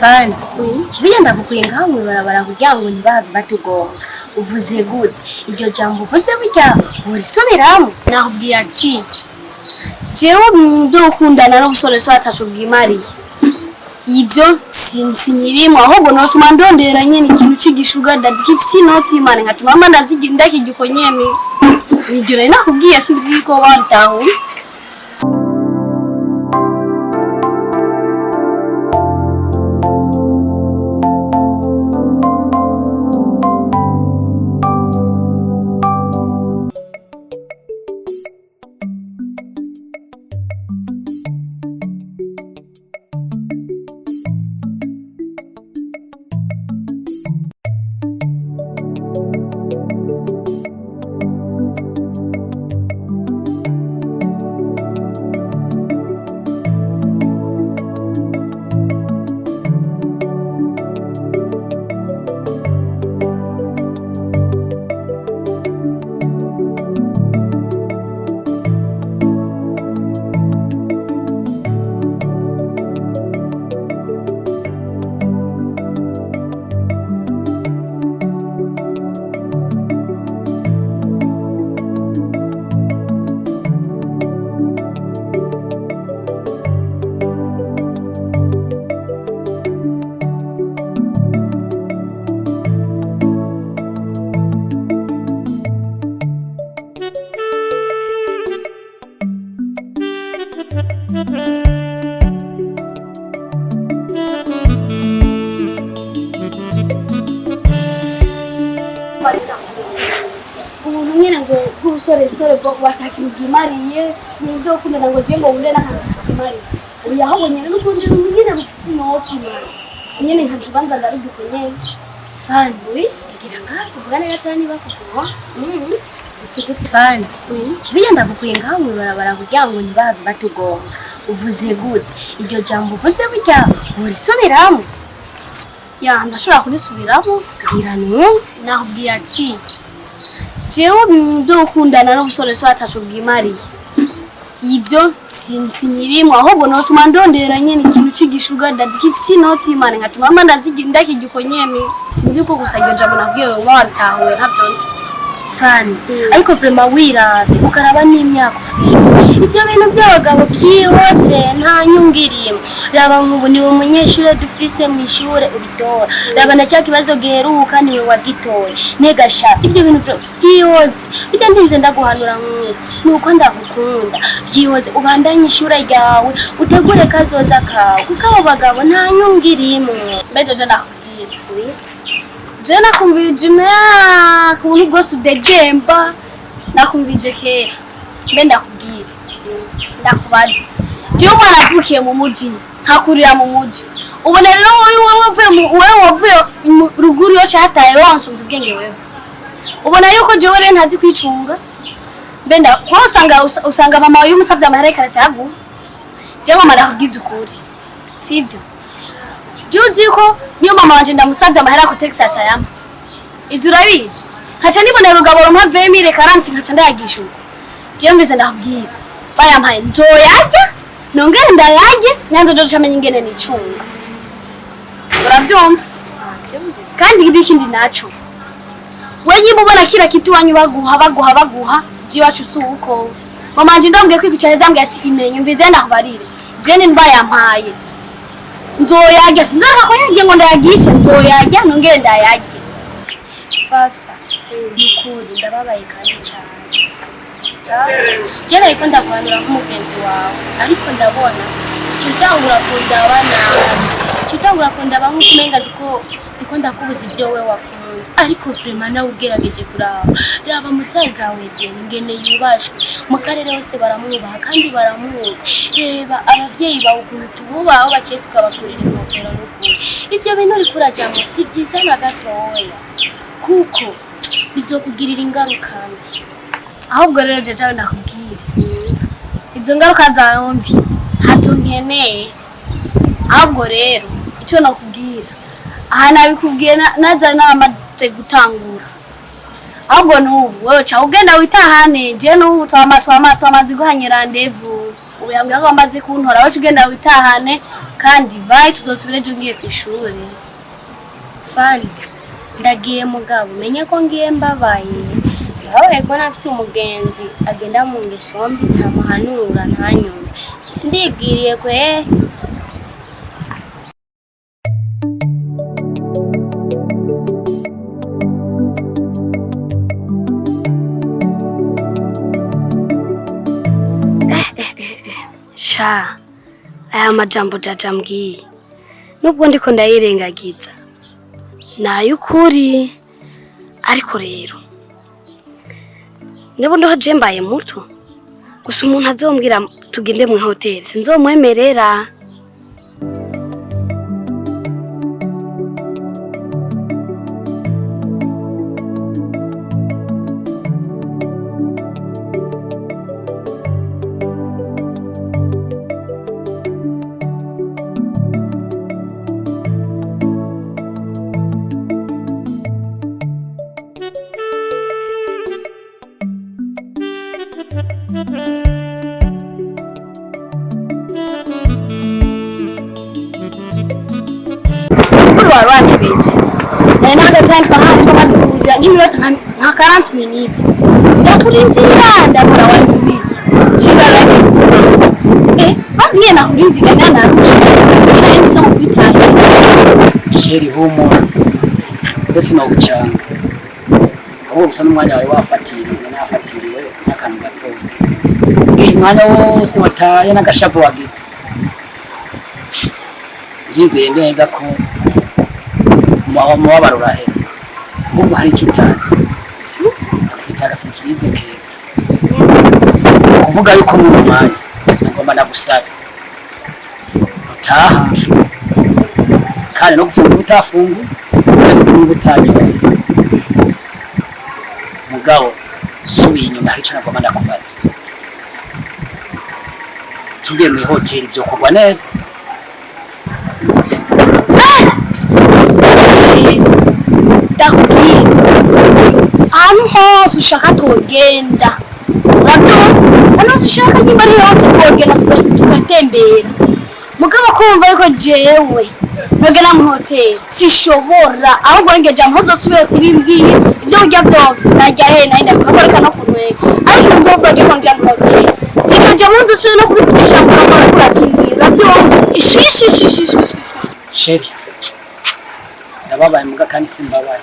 Fani, kibiye ndakukwenga mu barabara kugira ngo ntibahave batugonga. Uvuze gute? Iryo jambo uvuze burya urisubiramo. Nakubwiye ati jewe nzokundana n'ubusore so atacu bwimariye. Ivyo sinyirimo ahubwo no tuma ndondera nyene ikintu cigishuga ndazikifisi noti imane nkatuma mama ndaziginda kigikonyeme. Niryo rero nakubwiye sinzi ko bantaho. Sore ko watakira bwimariye n'ibyo kundana ngo je ngo wunde n'akantu kimari uya habonye n'ukundi nyine rufisi noti mara nyine nkajubanza ndarugikonye Fani igira ngaho kuvugana gatani bakukwa Fani kibiye ndakukwenga mu barabara kugira ngo ntibahave batugonga. Uvuze gute? Iryo jambo uvuze burya urisubiramo. Ya ndashobora kurisubiramo bwira numve. Nakubwiye ati jewe nzokundana n'ubusore so atacu bwimariye. Ivyo sinyirimo ahubwo no tuma ndondera nyene ikintu cigishuga ndazikifisi noti imane nkatuma mama ndaziginda kigikonyeme. Sinzi uko gusa iryo jambo nabwiye watahuye ntavyonse. Fani ariko vraiment wirate ukaraba n'imyaka ufise. Ivyo bintu by'abagabo byihotse nta nyungirimo. Raba nk'ubu ni umunyeshure dufise mu ishure ubitora. Raba na cya kibazo giheruka niwe wagitoye. Negasha ivyo bintu byihotse. Bijya ndinze ndaguhanura nuko ndagukunda. Byihotse ubandanye ishure ryawe utegure kazoza kawe. Kuko abo bagabo nta nyungirimo. Bejo je nakubwiye. Jena kumvije kuntu bwose udegemba nakumvije kera mbe ndakubwira ndakubaza je umwana avukiye mu muji ntakurira mu muji ubona rero wowe wavuye ruguru yo cyataye wansumva ubwenge wewe ubona yuko je were ntazi kwicunga mbe usanga mama wawe umusabye amahera karase yagu je mama ndakubwiza ukuri sivyo Juziko niyo mama wanje ndamusabye amahera ku taxi atayama. Ivyo urabizi. Hacha nibona rugaboro mpa 20 karansi nkaca ndayagisha uko. Je mbize ndakubwira. Bayampaye nzoyarya nongere ndayarye nyanzo ndocamenya ingene nicunga. Uravyumva? Kandi ibikindi naco. Wenye mubona kila kitu wanyu baguha jiwacu suko. Mama wanje ndambwiye kwikucara zambwiye ati imenye mbize ndakubarire. Je ni mbayampaye. Nzoyarya sinzora ko yagiye ngo ndayagishe nzoyarya nongere ndayarye. Fafa nikuri ndababaye kandi cyane. Jera iko ndaguhanura nk'umugenzi wawe ariko ndabona cyutangura kundabana cyutangura kundaba nk'ukumenga ndiko ndakubuza ibyo we wakunze ariko vraiment nawe ugerageje kuraba raba musaza wewe ngene yubashwe mu karere hose baramwubaha kandi baramwuza reba abavyeyi bawe ukuntu tububaho baciye tukabakurira ingofero n'ukuri ibyo bintu uri kurajyamo si byiza na gatoya kuko bizokugirira ingaruka mbi. Ahubwo rero je jawe nakubwira izo ngaruka zawe mbi ntazo nkeneye. Ahubwo rero icyo nakubwira aha nabikubwiye naza namaze gutangura. Ahubwo n'ubu wewe cha ugenda witahane je n'ubu twamazi guhanyira ndevu ubu yambwira ko amaze kuntora wacu ugenda witahane kandi bayi tuzosubire ejo ngiye ku ishuri. Fani ndagiye mugabo menye ko ngiye mbabaye aho ego nafite umugenzi agenda mu ngeso mbi ntamuhanura ntanyumve ndibwiriye kwe. Sha aya majambo jajambwiye nubwo ndiko ndayirengagiza nayo ukuri, ariko rero ndebo ndo je mbaye muto gusa umuntu azombwira tugende mu hoteli sinzomwemerera. Beje naga tsanka hapo madurira nk'iminota nka 40 minutes ndakurinzira ndabura wari kubiki kigaranye baziye nakurinzira narusha nisa mu kwitanga sheri homo sese no gucanga aho gusa n'umwanya wawe wafatiriwe nafatiriwe n'akantu gato umwanya wose wataye n'agashapo wagitse yizeye neza ko mubabaro urahera ahubwo hari icyo utazi afite agasikirize keza kuvuga yuko mu mwanya ngomba nagusabe utaha kandi no gufungura utafungu no gutangira mugabo subiye inyuma hari icyo nagomba ndakubaza tugiye mu hoteli byo kugwa neza ndakubwira ahantu hose ushaka tugenda hano ushaka nyuma ari hose tugenda tugatembera mugabo kumva yuko jewe nogera mu hoteli sishobora ahubwo ngeje aho uzosubire kuri mbwiye ibyo urya byose najya naenda kugakoreka no kunwega ariko ndogo je konja mu hoteli ngeje aho uzosubire no kubikucisha mu kamera kurakimbira byombi ishishi sheri ndababaye muga kandi simbabaye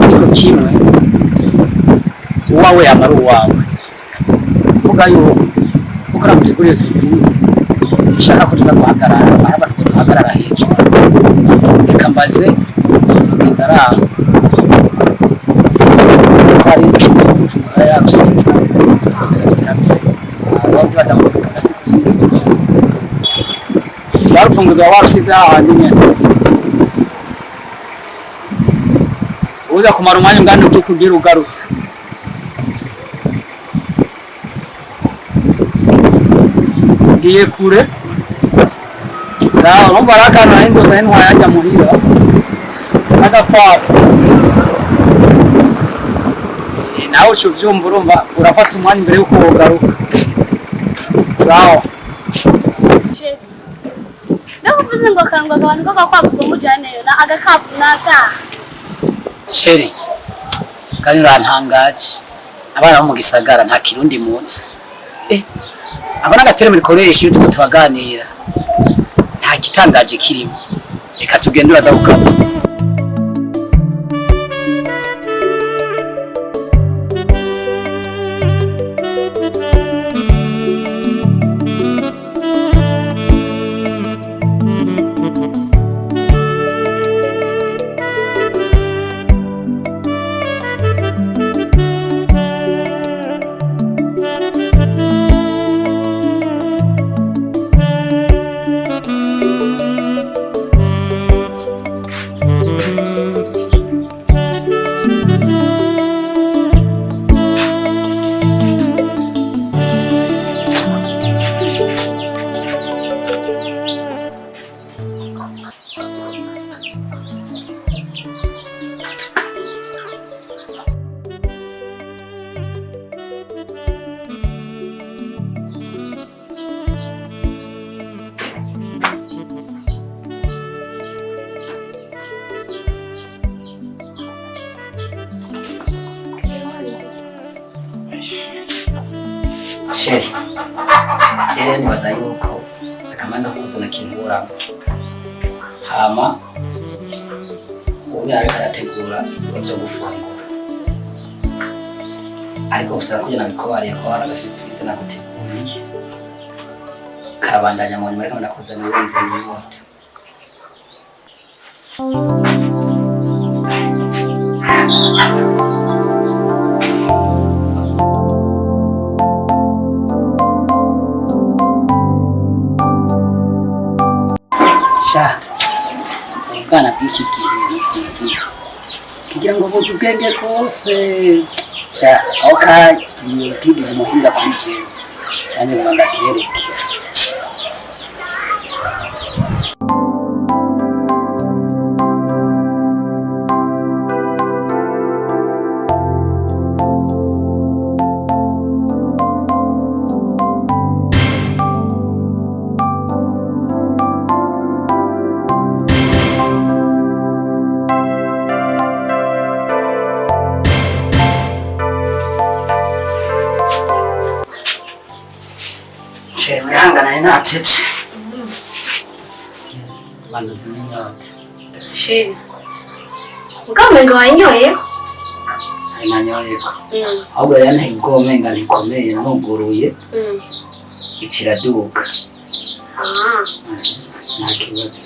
ariko kimwe uwawe yamara uwawe kuvuga yuko ukora muteguriye serivisi sishaka ko tuza guhagarara araba ko duhagarara hejuru reka mbaze mugenzi araho ko ari umufunguzo yarusitse aho bibaza ngo kasi kuzinga yarufunguzo warusitse ahandi nyene uza kumara umwanya ungana uti kugira ugarutse ngiye kure sawa no baraka na ndo sa ntwa yajya muhira agakwafu nawe cyo vyumva urumva urafata umwanya imbere yuko wogaruka sawa nakuvuze ngo kangwa abantu bagakwafu ngo mujaneyo na agakwafu naka sheri kandi rantangaje abana bo mu gisagara nta kirundi munsi abana gatereme rikoresha iyo tubaganira nta gitangaje kirimo reka tugende uraza gukapa Sheri. Sheri nibaza yuko akamanza kuzana kintu uramo. Hama ubu ariko arategura ibyo gufungura. Ariko usanga kujya nabikobariye ko hari agasipurize naguteguriye. Karabandanya mu nyuma ariko ndakuzana urize n'inyota. Sha ubwana bw'iki gihe kigira ngo buze ubwenge rwose sha aho kigize umuhinga kuri jewe cyane ngo ndakereke. Ngana ina tips. Bana zinyota. Sheri. Ukamwenga wanyoye? Inanyoye ko. Ahubwo yana igomwenga likomeye nuguruye. Ikiraduka. Nta kibazo.